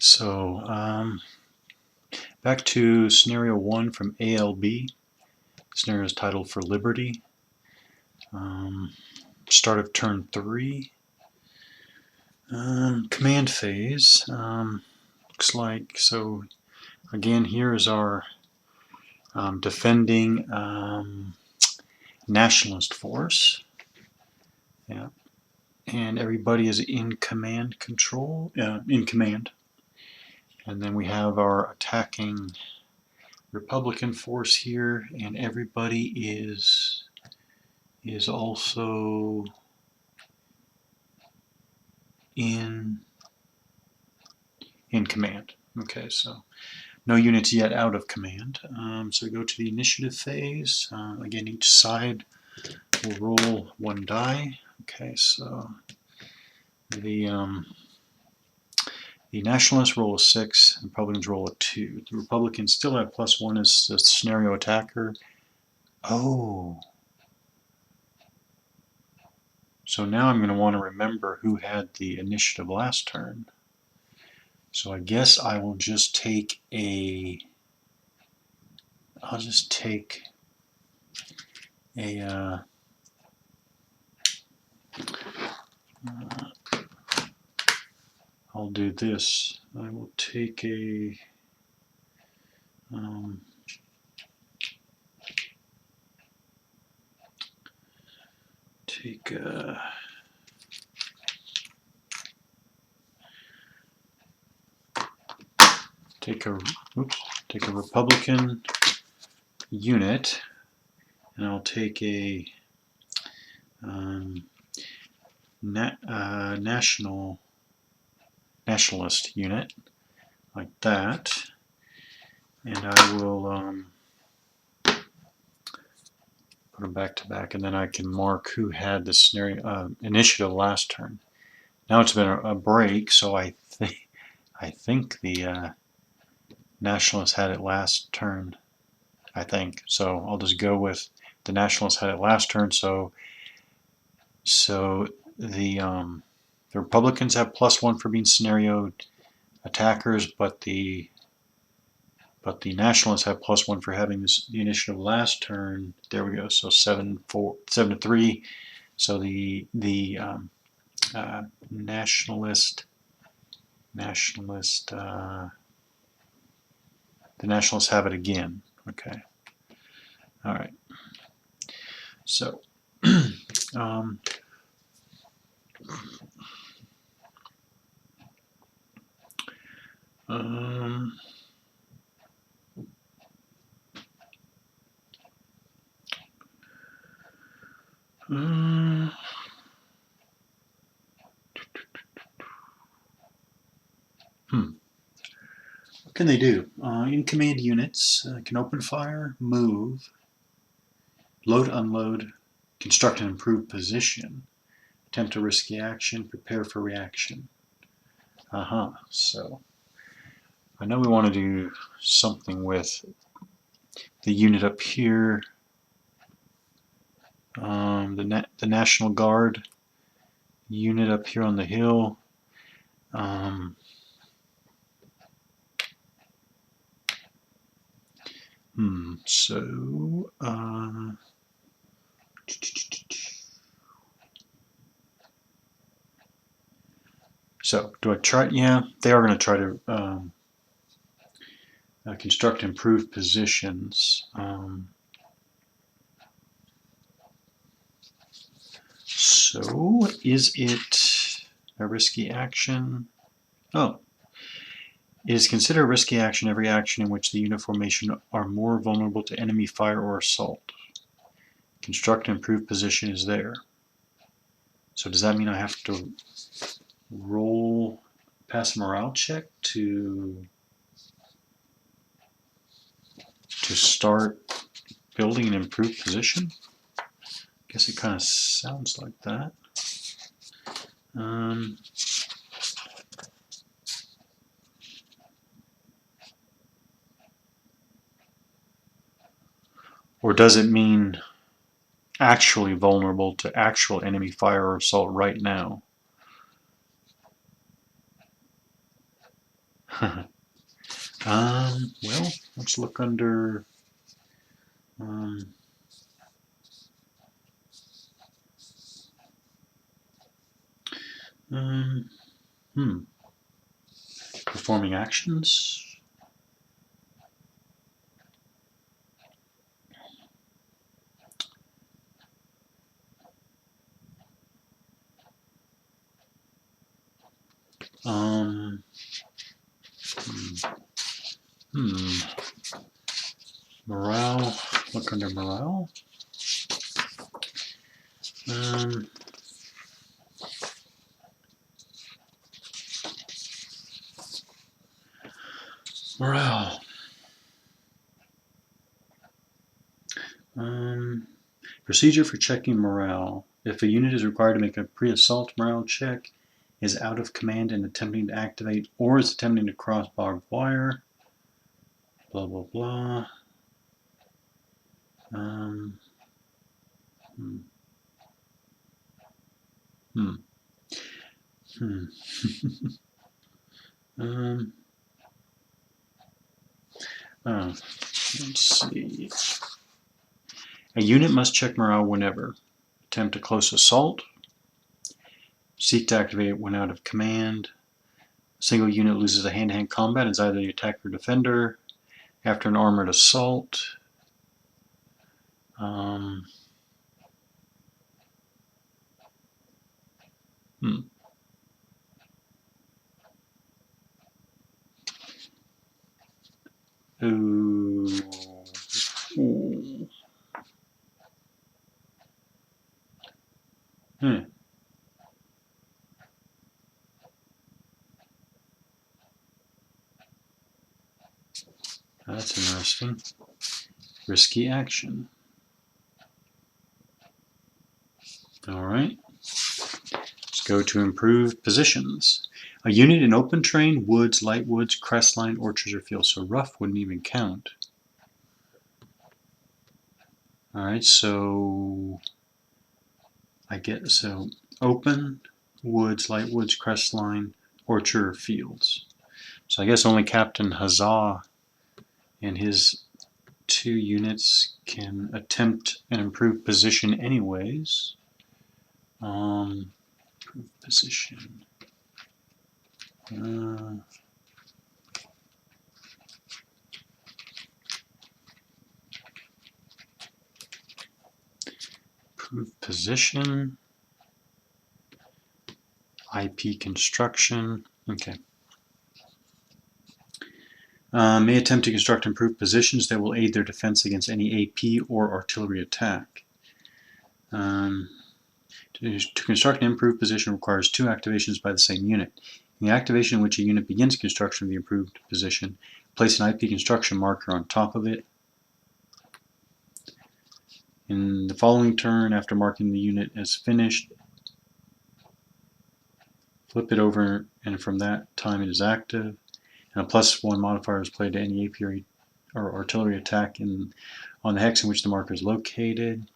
So back to scenario 1 from ALB. Scenario is titled For Liberty. Start of turn 3. Command phase. Looks like, so again, here is our defending nationalist force. Yeah. And everybody is in command control, in command. And then we have our attacking Republican force here, and everybody is also in command. Okay, so no units yet out of command. So we go to the initiative phase. Again, each side will roll 1 die. Okay, so the Nationalists roll a 6, and Republicans roll a 2. The Republicans still have +1 as the scenario attacker. Oh. So now I'm going to want to remember who had the initiative last turn. So I guess I will just take a... I'll just take a... I'll do this. I will take a... take a Republican unit, and I'll take a nationalist unit like that, and I will put them back to back, and then I can mark who had the scenario initiative last turn. Now it's been a break, so I think the Nationalists had it last turn. I think so. I'll just go with the Nationalists had it last turn. So the Republicans have +1 for being scenario attackers, but the Nationalists have +1 for having the initiative last turn. There we go. So 7-3. So the Nationalists have it again. Okay. All right. So what can they do? In command units can open fire, move, load, unload, construct and improve position, attempt a risky action, prepare for reaction. So I know we want to do something with the unit up here, the National Guard unit up here on the hill. So do I try? Yeah, they are going to try to construct improved positions. So is it a risky action? Oh. It is considered a risky action every action in which the unit formation are more vulnerable to enemy fire or assault. Construct and improve position is there. So does that mean I have to pass a morale check to start building an improved position? I guess it kind of sounds like that. Or does it mean actually vulnerable to actual enemy fire or assault right now? Well, let's look under um, performing actions. Um, Morale. Look under morale. Morale. Procedure for checking morale. If a unit is required to make a pre-assault morale check, is out of command and attempting to activate, or is attempting to cross barbed wire, blah blah blah. Um, hmm. Hmm. Hmm. Oh, let's see. A unit must check morale whenever attempt a close assault, seek to activate when out of command, a single unit loses a hand-to-hand combat as either the attacker or defender after an armored assault. Um, hmm. Ooh. Ooh. Hmm. That's interesting. Risky action. All right. Let's go to improved positions. A unit in open terrain, woods, light woods, crestline, orchards, or fields. So rough wouldn't even count. All right, so I get so open, woods, light woods, crestline, orchard, or fields. So I guess only Captain Huzzah and his 2 units can attempt an improved position anyways. Improved position. Improved position. IP construction. Okay. May attempt to construct improved positions that will aid their defense against any AP or artillery attack. To construct an improved position requires 2 activations by the same unit. In the activation in which a unit begins construction of the improved position, place an IP construction marker on top of it. In the following turn, after marking the unit as finished, flip it over, and from that time it is active. And a +1 modifier is applied to any AP or artillery attack on the hex in which the marker is located.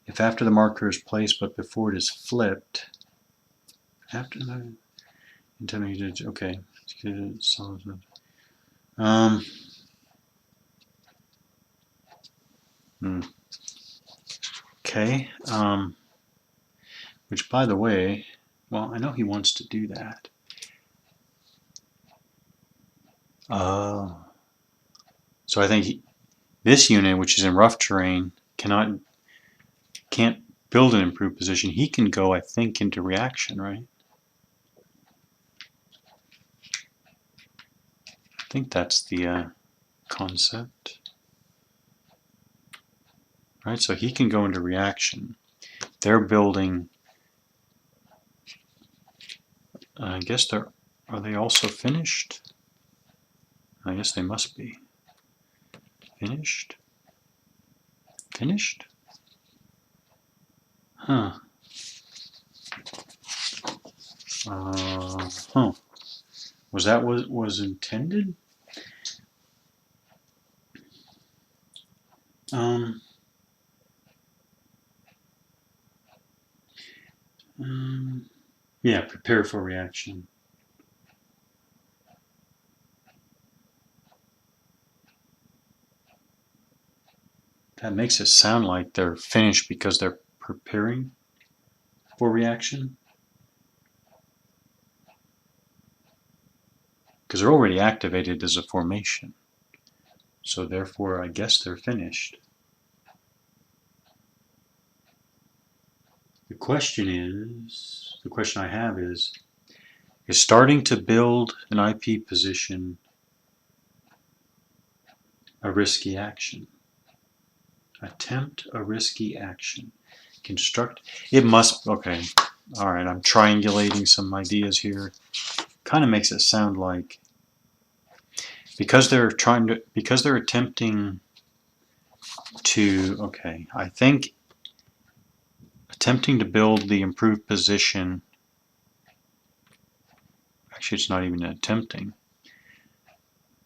If after the marker is placed but before it is flipped, after the intimidated, okay. Okay. Which, by the way, well, I know he wants to do that. So I think this unit, which is in rough terrain, can't build an improved position. He can go, I think, into reaction, right? I think that's the concept. Right, so he can go into reaction. They're building. I guess are they also finished? I guess they must be. Finished? Finished? Huh. Huh. Was that what was intended? Yeah, prepare for reaction. That makes it sound like they're finished because they're preparing for reaction. Because they're already activated as a formation. So therefore, I guess they're finished. The question I have is starting to build an IP position a risky action? Attempt a risky action. Construct, it must, okay, all right, I'm triangulating some ideas here. Kind of makes it sound like because they're attempting to, okay, I think attempting to build the improved position, actually it's not even attempting,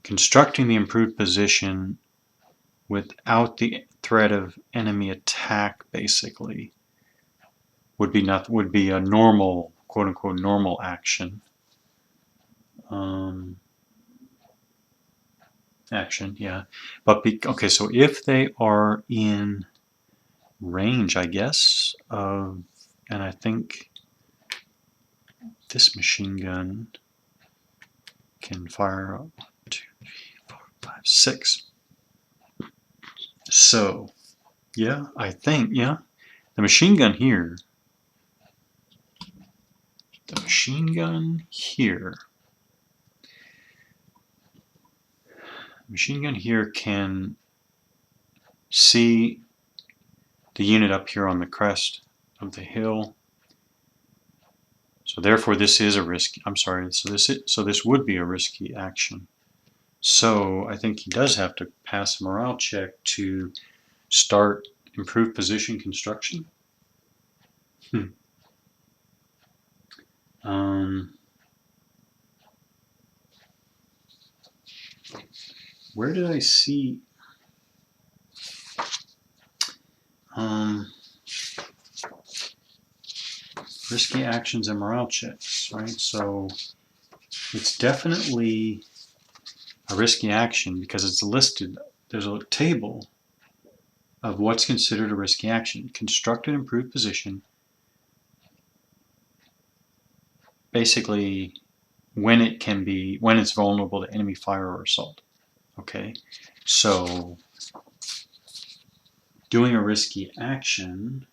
constructing the improved position without the threat of enemy attack basically would be a normal, quote unquote, normal action. Action, yeah. But okay, so if they are in range, I guess, of, and I think this machine gun can fire up 2, 3, 4, 5, 6. So, yeah, I think, yeah, the machine gun here can see the unit up here on the crest of the hill. So therefore this is a risky, I'm sorry, so this would be a risky action. So I think he does have to pass a morale check to start improved position construction. Where did I see risky actions and morale checks, right? So it's definitely a risky action because it's listed. There's a table of what's considered a risky action. Construct an improved position. Basically, when it's vulnerable to enemy fire or assault. Okay, so doing a risky action.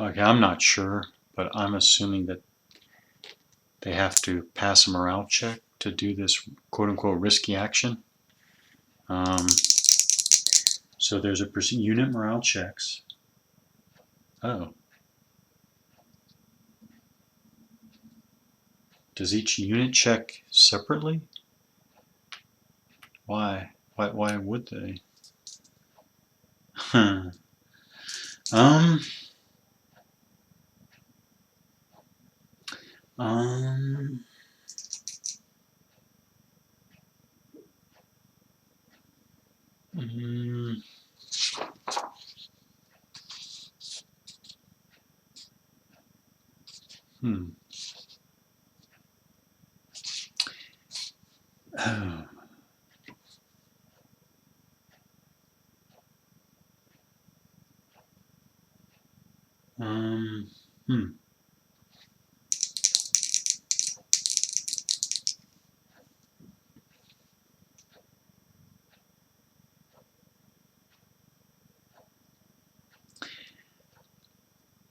Okay, I'm not sure, but I'm assuming that they have to pass a morale check to do this quote-unquote risky action. So there's a unit morale checks. Oh. Does each unit check separately? Why? Why would they? Huh. Oh.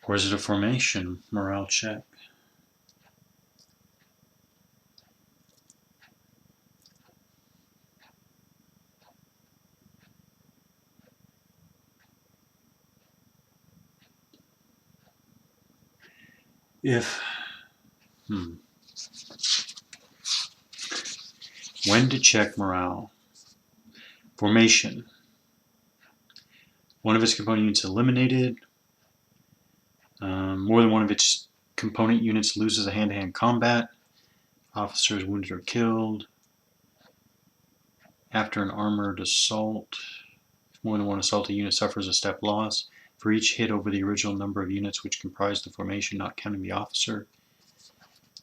Or is it a formation morale check? If when to check morale? Formation. One of its component units eliminated. More than one of its component units loses a hand-to-hand combat. Officers wounded or killed. After an armored assault, if more than one assaulted unit suffers a step loss. For each hit over the original number of units which comprise the formation, not counting the officer.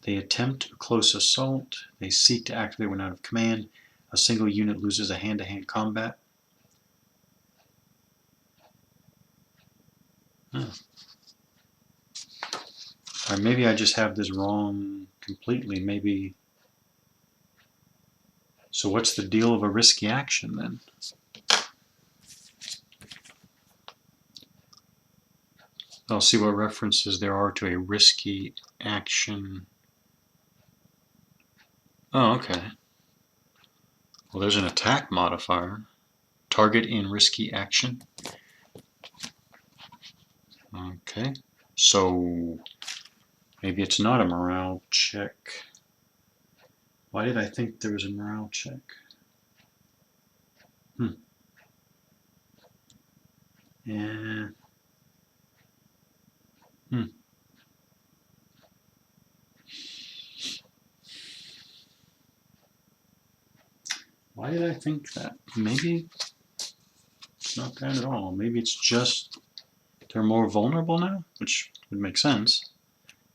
They attempt a close assault. They seek to activate when out of command. A single unit loses a hand-to-hand combat. Huh. Or maybe I just have this wrong completely. Maybe. So what's the deal of a risky action then? I'll see what references there are to a risky action. Oh, okay. Well, there's an attack modifier. Target in risky action. Okay. So maybe it's not a morale check. Why did I think there was a morale check? Yeah. Why did I think that? Maybe it's not that at all. Maybe it's just they're more vulnerable now, which would make sense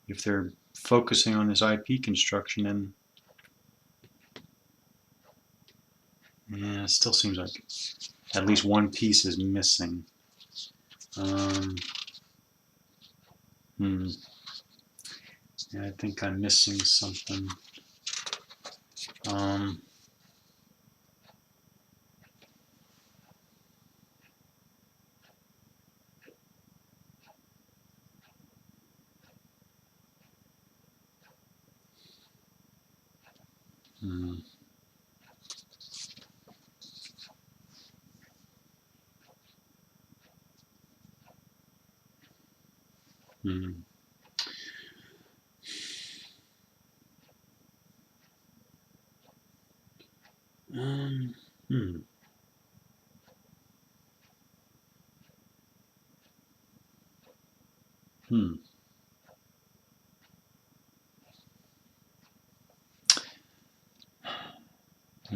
if they're focusing on this IP construction. And yeah, it still seems like at least one piece is missing. Yeah, I think I'm missing something.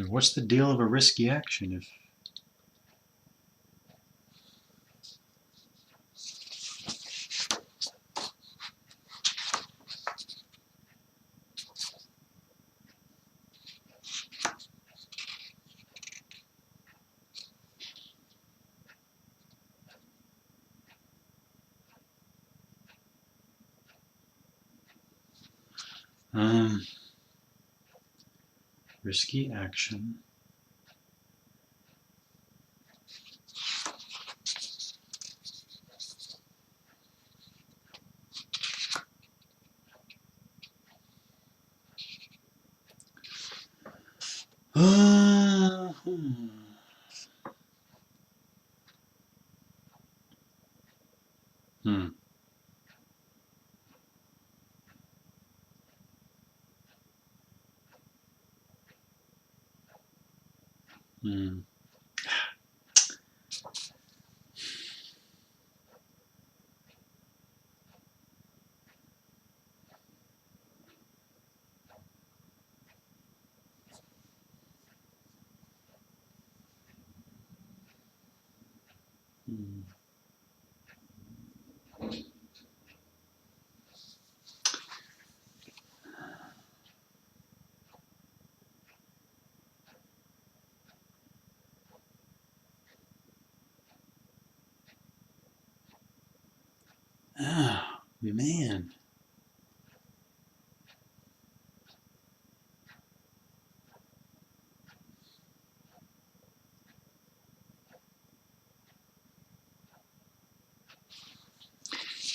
What's the deal of a risky action if? Risky action. Man.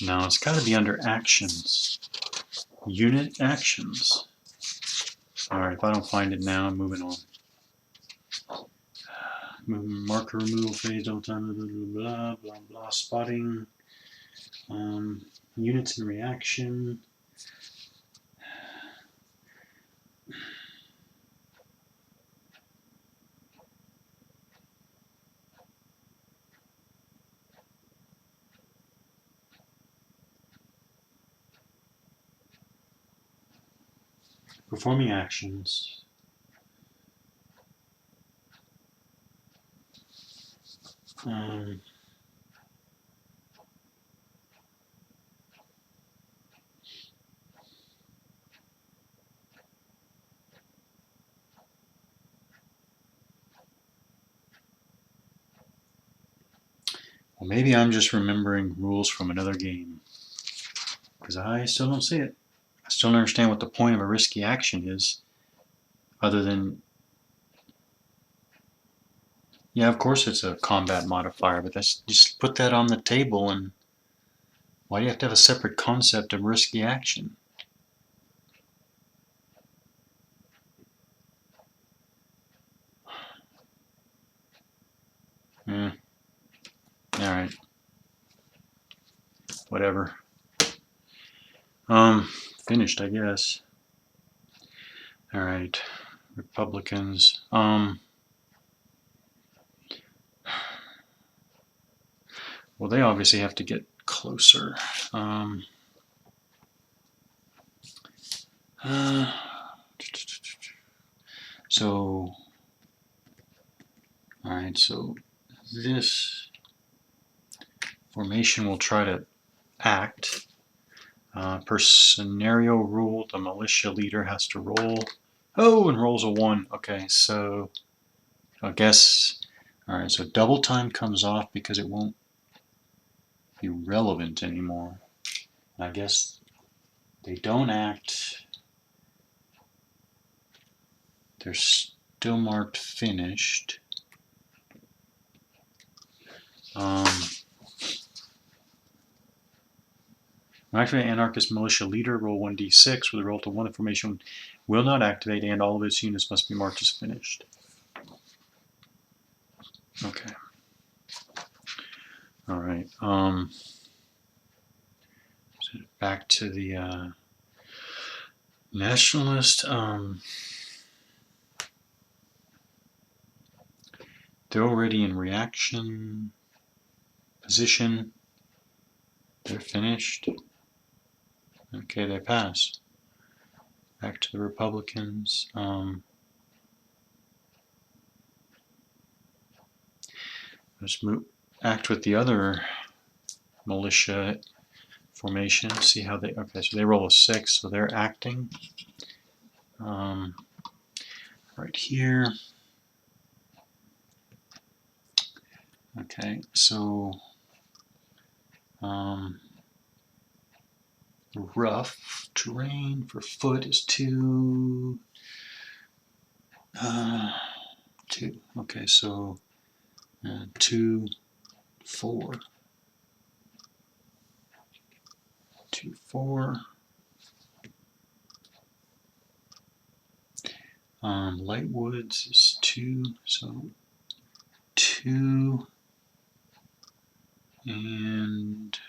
Now it's got to be under actions. Unit actions. Alright, if I don't find it now, I'm moving on. Marker removal phase, all time, blah, blah, blah, blah, spotting. Units in reaction. Performing actions. Well, maybe I'm just remembering rules from another game, because I still don't see it. I still don't understand what the point of a risky action is, other than, yeah, of course it's a combat modifier, but that's just put that on the table. And why do you have to have a separate concept of risky action? All right, whatever. Finished, I guess. All right, Republicans. Well, they obviously have to get closer. So, all right, so this formation will try to act. Per scenario rule, the militia leader has to roll. Oh, and rolls a 1. Okay, so I guess, all right, so double time comes off because it won't be relevant anymore. I guess they don't act. They're still marked finished. Activate anarchist militia leader, roll 1d6 with a roll to 1. The formation will not activate, and all of its units must be marked as finished. Okay. All right. So back to the nationalist. They're already in reaction position. They're finished. Okay, they pass. Back to the Republicans. Let's act with the other militia formation. See how they. Okay, so they roll a 6, so they're acting. Right here. Okay, so rough terrain for foot is 2. 2. Okay, so 2, 4. 2, 4. Light woods is 2, so 2 and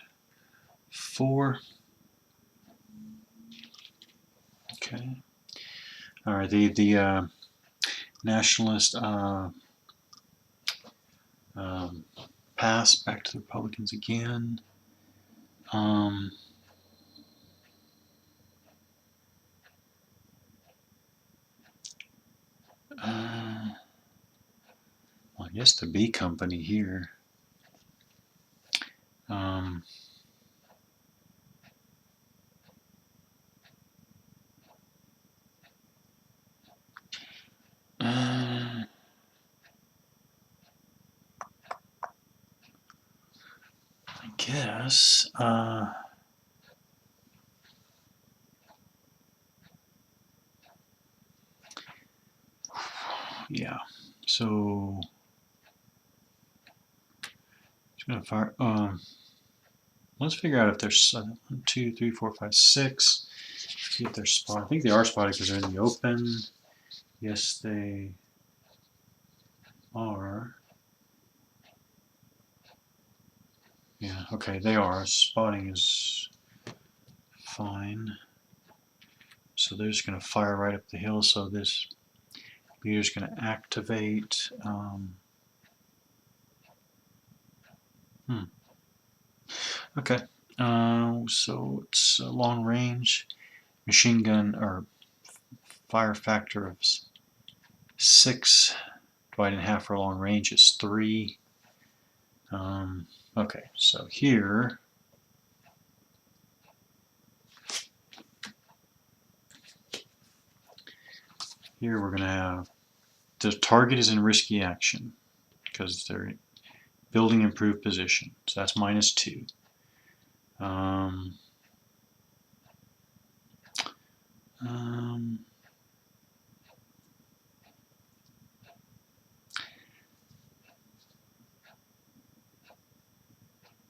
4. Okay. All right. The nationalist pass back to the Republicans again. Well, I guess the B company here. I guess. Yeah. So just gonna fire. Let's figure out if there's 1, 2, 3, 4, 5, 6. See if they're spotted. I think they are spotted because they're in the open. Yes, they are. Yeah, okay, they are. Spotting is fine. So they're just going to fire right up the hill. So this leader's going to activate. Okay, so it's a long range machine gun or fire factor of 6 divided in half for long range is 3. Okay, so here we're going to have the target is in risky action because they're building improved position, so that's -2.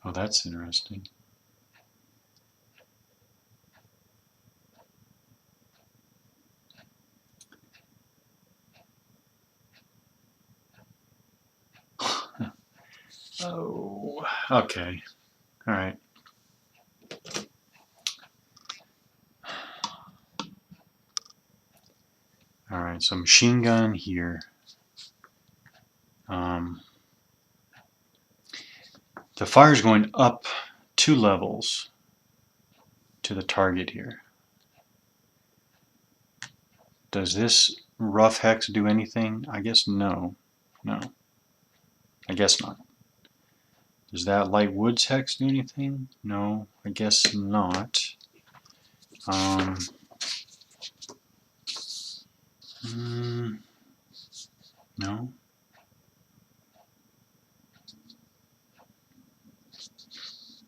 Oh, that's interesting. Oh, okay. All right. All right, so machine gun here. The fire is going up 2 levels to the target here. Does this rough hex do anything? I guess no. No. I guess not. Does that light woods hex do anything? No, I guess not. No.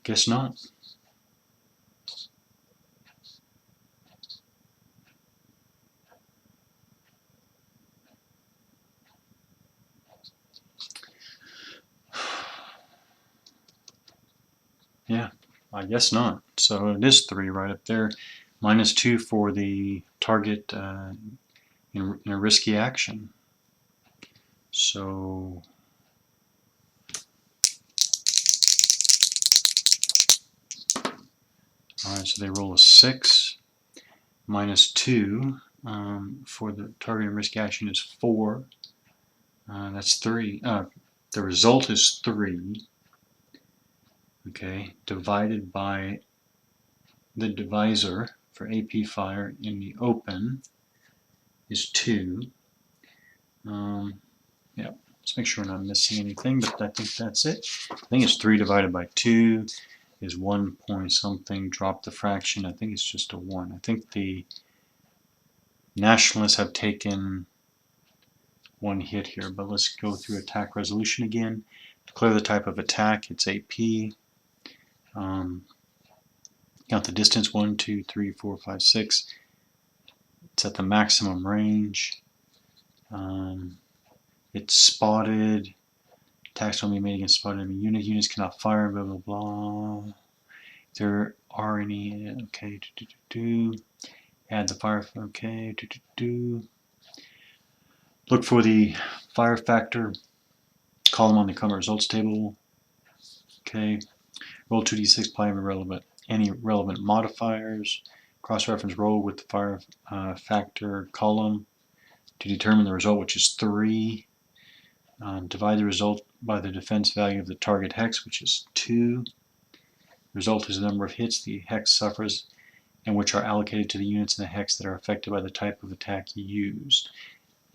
Guess not. Yeah, I guess not. So it is 3 right up there. -2 for the target in a risky action. So alright, so they roll a 6. -2 for the target in risky action is 4. That's 3. The result is 3. Okay, divided by the divisor for AP fire in the open is 2. Yeah, let's make sure we're not missing anything, but I think that's it. I think it's 3 divided by 2 is 1 point something. Drop the fraction. I think it's just a 1. I think the nationalists have taken 1 hit here, but let's go through attack resolution again. Declare the type of attack. It's AP. Count the distance 1, 2, 3, 4, 5, 6. It's at the maximum range. It's spotted. Attacks only made against spotted enemy unit. Units cannot fire. Blah blah blah. If there are any, okay. Add the fire. Okay. Look for the fire factor column on the combat results table. Okay. Roll 2d6. Apply any relevant modifiers. Cross-reference roll with the fire factor column to determine the result, which is 3. Divide the result by the defense value of the target hex, which is 2. The result is the number of hits the hex suffers and which are allocated to the units in the hex that are affected by the type of attack used.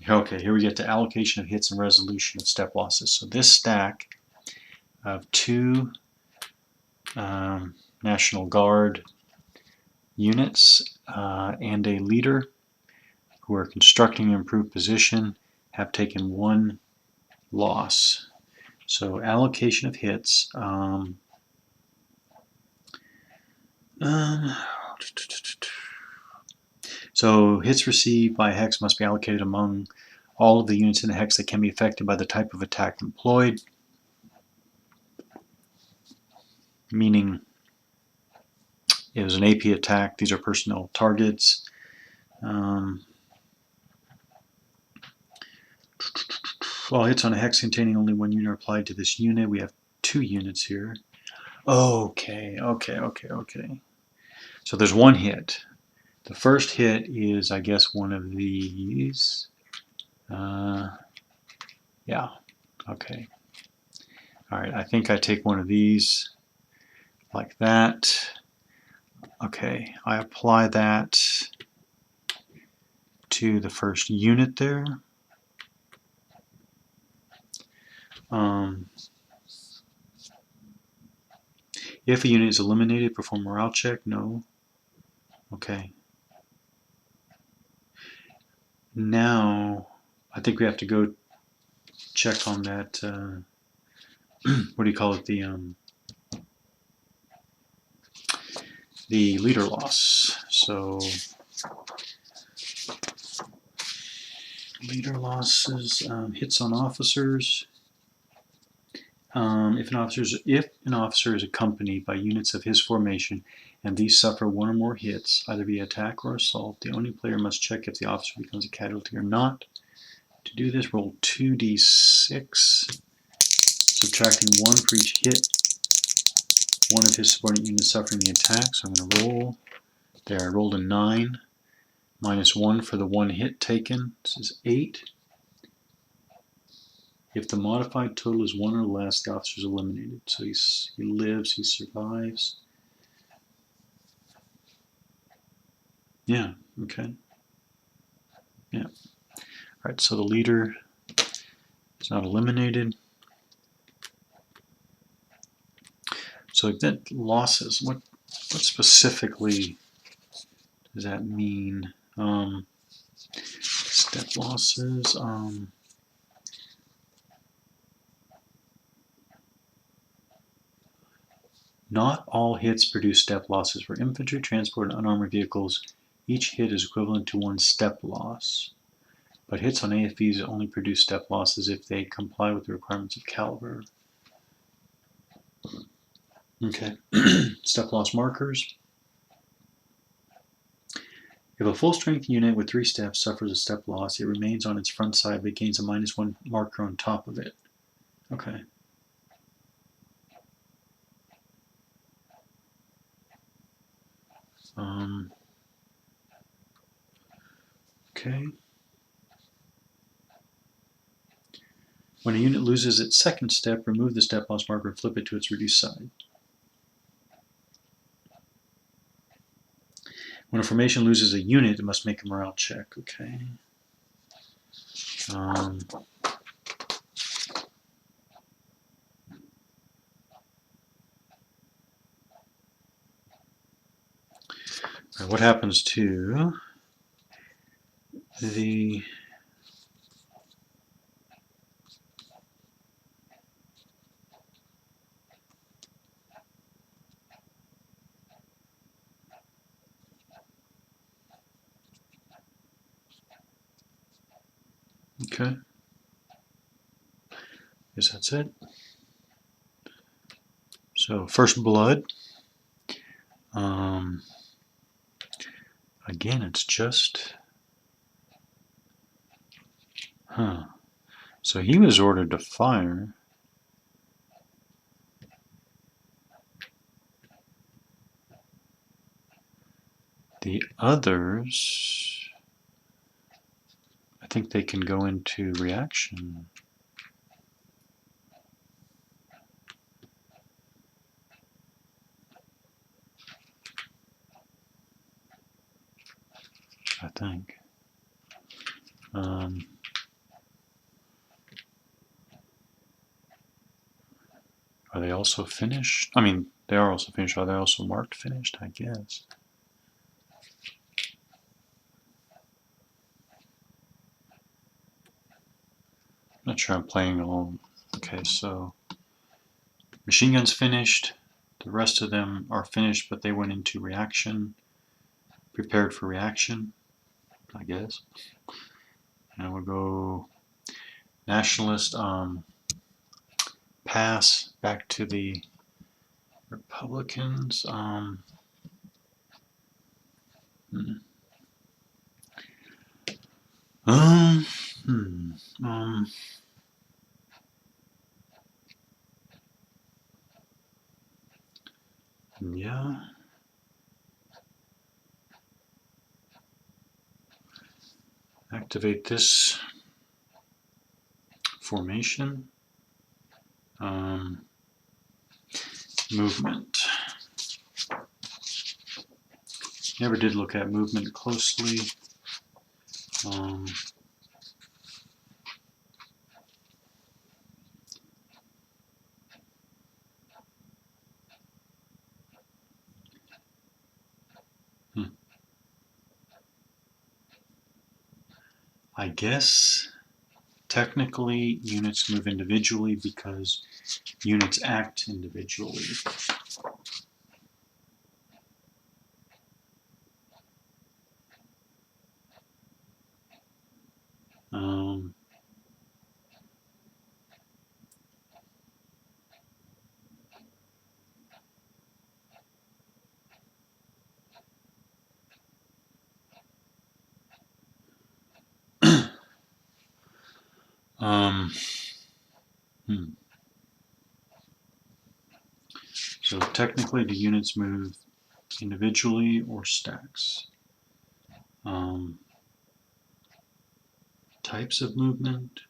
Okay, here we get to allocation of hits and resolution of step losses. So this stack of 2 National Guard units and a leader who are constructing an improved position have taken 1 loss. So allocation of hits. So hits received by hex must be allocated among all of the units in the hex that can be affected by the type of attack employed. Meaning it was an AP attack. These are personnel targets. All hits on a hex containing only 1 unit are applied to this unit. We have 2 units here. Okay. So there's 1 hit. The first hit is, I guess, one of these. Yeah. Okay. All right. I think I take one of these like that. Okay. I apply that to the first unit there. If a unit is eliminated, perform morale check. No. Okay. Now, I think we have to go check on that. What do you call it? The leader loss. So leader losses, hits on officers. If an officer is accompanied by units of his formation and these suffer one or more hits, either via attack or assault, the owning player must check if the officer becomes a casualty or not. To do this, roll 2d6, subtracting 1 for each hit one of his subordinate units suffering the attack. So I'm going to roll. There, I rolled a 9, minus 1 for the 1 hit taken. This is 8. If the modified total is 1 or less, the officer is eliminated. So he lives, he survives. Yeah, okay. Yeah. All right, so the leader is not eliminated. So that losses, what specifically does that mean? Step losses. Not all hits produce step losses. For infantry, transport, and unarmored vehicles, each hit is equivalent to 1 step loss. But hits on AFVs only produce step losses if they comply with the requirements of caliber. Okay. Step loss markers. If a full-strength unit with 3 steps suffers a step loss, it remains on its front side but gains a -1 marker on top of it. Okay. Okay. When a unit loses its second step, remove the step loss marker and flip it to its reduced side. When a formation loses a unit, it must make a morale check. Okay. What happens to the okay. Guess that's it. So first blood. Again, it's just So he was ordered to fire. The others, I think they can go into reaction. I think. Are they also finished? I mean, they are also finished. Are they also marked finished? I guess. I'm not sure I'm playing along. Okay, so machine gun's finished. The rest of them are finished, but they went into reaction. Prepared for reaction, I guess. And we'll go nationalist, pass back to the Republicans. Yeah. Activate this formation. Movement. Never did look at movement closely. Um, I guess technically units move individually because units act individually. Um, um, hmm. So technically, do units move individually or stacks? Types of movement?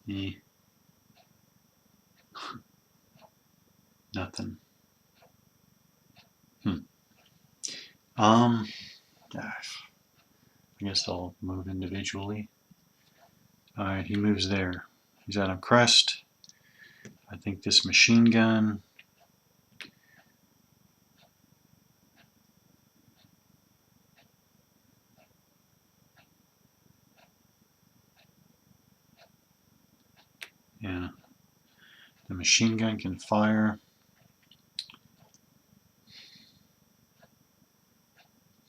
Eh, nothing. I guess they'll move individually. Alright, he moves there. He's at a crest. I think this machine gun. Yeah. The machine gun can fire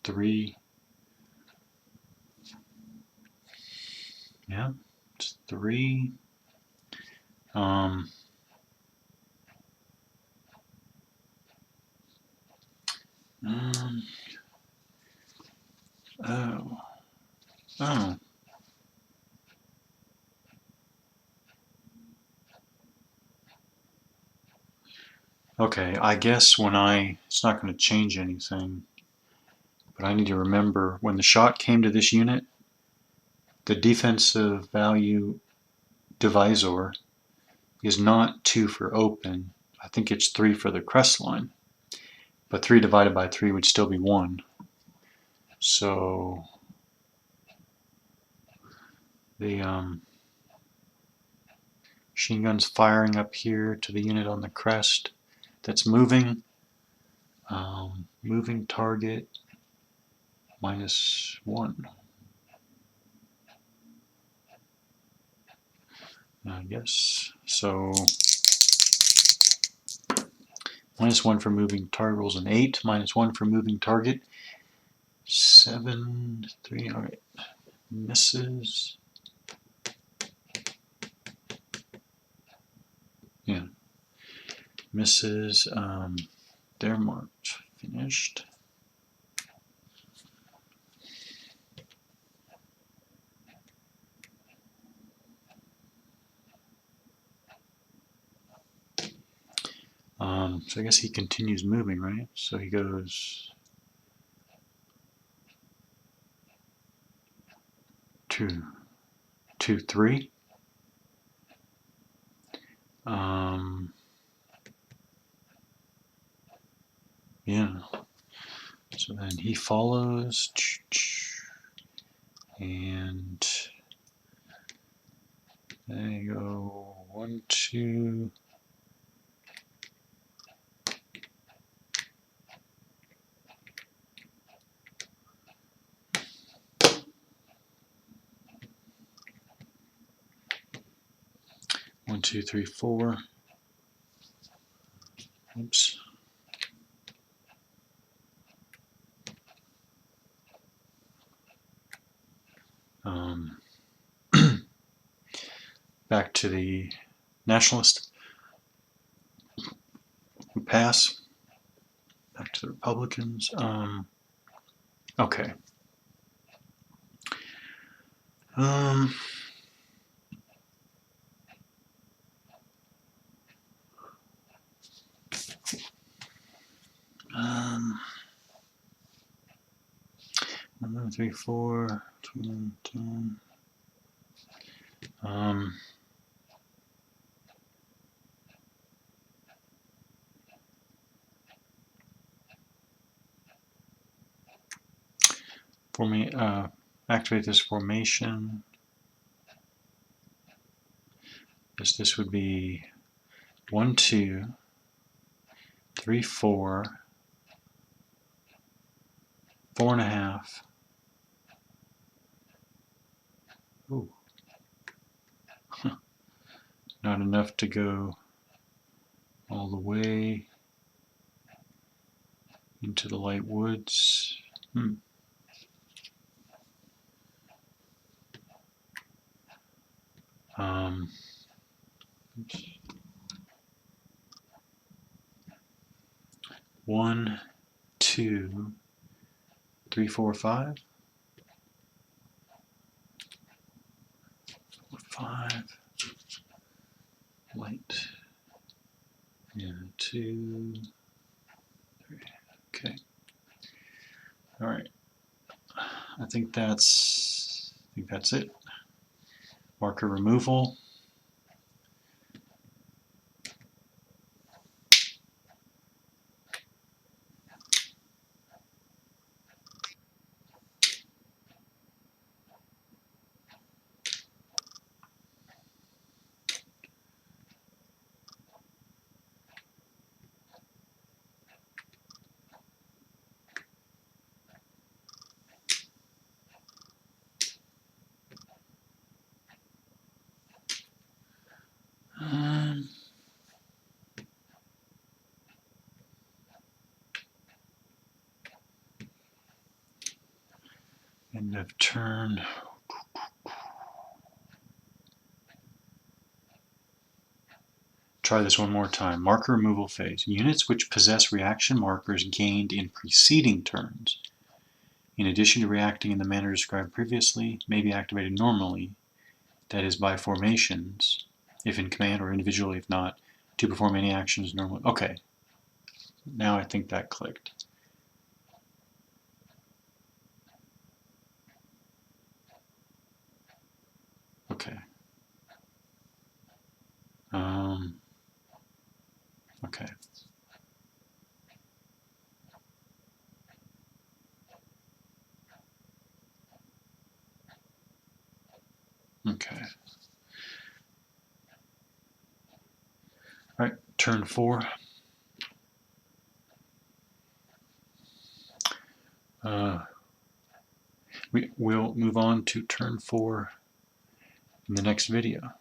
3. Yeah, it's 3. Oh. Oh. Okay, I guess it's not going to change anything, but I need to remember when the shot came to this unit, the defensive value divisor is not 2 for open. I think it's 3 for the crest line. But 3 divided by 3 would still be 1. So the machine gun's firing up here to the unit on the crest that's moving. Moving target -1. I guess. So -1 for moving target rolls an 8. -1 for moving target. 7, 3. All right. Misses. Yeah. Misses. They're marked. Finished. So I guess he continues moving, right? So he goes 2, 2, 3. Yeah. So then he follows, and there you go. 1, 2. One, 2, 3, 4. Oops. Back to the nationalist who pass. Back to the Republicans. Okay. One, 3, 4. 2, 2. activate this formation. This would be 1, 2, 3, 4, 4.5. Ooh. Not enough to go all the way into the light woods. Oops. 1, 2, 3, 4, 5. 5. Light. Yeah, 2, 3. Okay. All right. I think that's it. Marker removal. End of turn. Try this one more time. Marker removal phase. Units which possess reaction markers gained in preceding turns, in addition to reacting in the manner described previously, may be activated normally, that is by formations, if in command, or individually if not, to perform any actions normally. Okay. Now I think that clicked. Okay. Okay. Okay. All right, turn 4. We will move on to turn 4 in the next video.